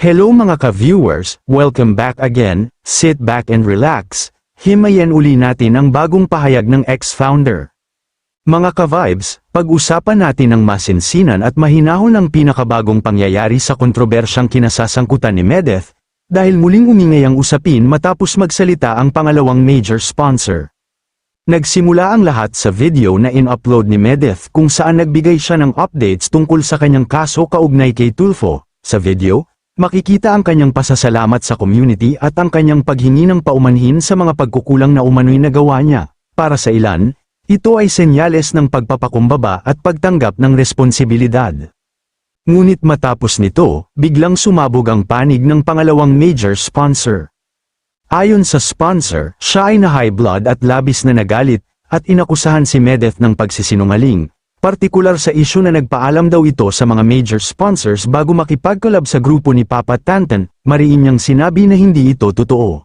Hello mga ka-viewers, welcome back again, sit back and relax, himayin uli natin ang bagong pahayag ng ex-founder. Mga ka-vibes, pag-usapan natin ang masinsinan at mahinahon ng pinakabagong pangyayari sa kontrobersyang kinasasangkutan ni Medeth, dahil muling umingay ang usapin matapos magsalita ang pangalawang major sponsor. Nagsimula ang lahat sa video na in-upload ni Medeth kung saan nagbigay siya ng updates tungkol sa kanyang kaso kaugnay kay Tulfo. Sa video, makikita ang kanyang pasasalamat sa community at ang kanyang paghingi ng paumanhin sa mga pagkukulang na umano'y nagawa niya. Para sa ilan, ito ay senyales ng pagpapakumbaba at pagtanggap ng responsibilidad. Ngunit matapos nito, biglang sumabog ang panig ng pangalawang major sponsor. Ayon sa sponsor, siya ay na high blood at labis na nagalit, at inakusahan si Medeth ng pagsisinungaling. Partikular sa isyu na nagpaalam daw ito sa mga major sponsors bago makipagkolab sa grupo ni Papa Tantan, mariin niyang sinabi na hindi ito totoo.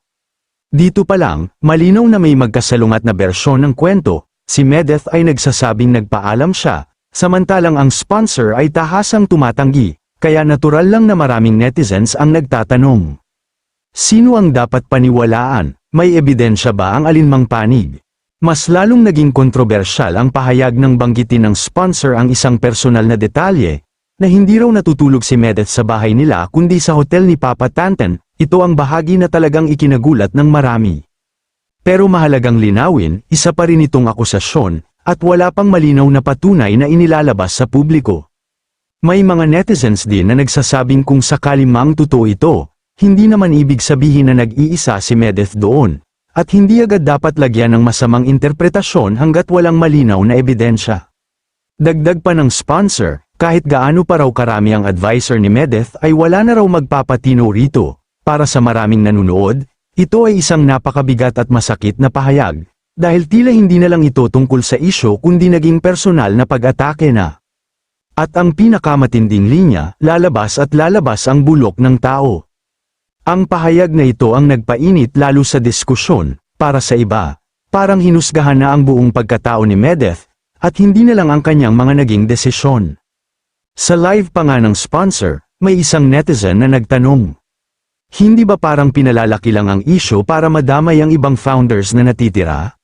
Dito pa lang, malinaw na may magkasalungat na bersyon ng kwento, si Medeth ay nagsasabing nagpaalam siya, samantalang ang sponsor ay tahasang tumatanggi, kaya natural lang na maraming netizens ang nagtatanong. Sino ang dapat paniwalaan? May ebidensya ba ang alinmang panig? Mas lalong naging kontrobersyal ang pahayag ng banggitin ng sponsor ang isang personal na detalye, na hindi raw natutulog si Medeth sa bahay nila kundi sa hotel ni Papa Tantan. Ito ang bahagi na talagang ikinagulat ng marami. Pero mahalagang linawin, isa pa rin itong akusasyon, at wala pang malinaw na patunay na inilalabas sa publiko. May mga netizens din na nagsasabing kung sakali mang totoo ito, hindi naman ibig sabihin na nag-iisa si Medeth doon. At hindi agad dapat lagyan ng masamang interpretasyon hanggat walang malinaw na ebidensya. Dagdag pa ng sponsor, kahit gaano pa raw karami ang advisor ni Medeth ay wala na raw magpapatino rito. Para sa maraming nanunood, ito ay isang napakabigat at masakit na pahayag, dahil tila hindi na lang ito tungkol sa isyo kundi naging personal na pag-atake na. At ang pinakamatinding linya, lalabas ang bulok ng tao. Ang pahayag na ito ang nagpainit lalo sa diskusyon. Para sa iba, parang hinusgahan na ang buong pagkatao ni Medeth, at hindi na lang ang kanyang mga naging desisyon. Sa live pa nga ng sponsor, may isang netizen na nagtanong, hindi ba parang pinalalaki lang ang isyo para madamay ang ibang founders na natitira?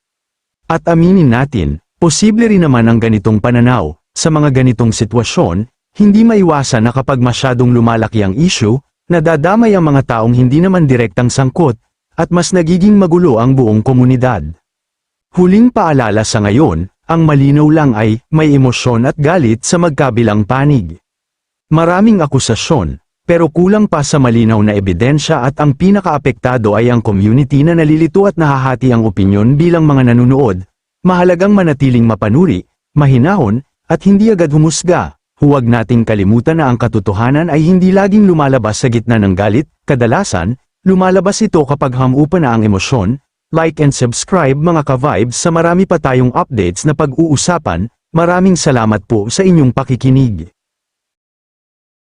At aminin natin, posible rin naman ang ganitong pananaw. Sa mga ganitong sitwasyon, hindi maiwasan na kapag masyadong lumalaki ang isyu, nadadamay ang mga taong hindi naman direktang sangkot, at mas nagiging magulo ang buong komunidad. Huling paalala sa ngayon, ang malinaw lang ay, may emosyon at galit sa magkabilang panig. Maraming akusasyon, pero kulang pa sa malinaw na ebidensya at ang pinakaapektado ay ang community na nalilito at nahahati ang opinyon bilang mga nanunood. Mahalagang manatiling mapanuri, mahinahon, at hindi agad humusga. Huwag nating kalimutan na ang katotohanan ay hindi laging lumalabas sa gitna ng galit, kadalasan, lumalabas ito kapag hamupa na ang emosyon. Like and subscribe mga ka-vibes sa marami pa tayong updates na pag-uusapan. Maraming salamat po sa inyong pakikinig.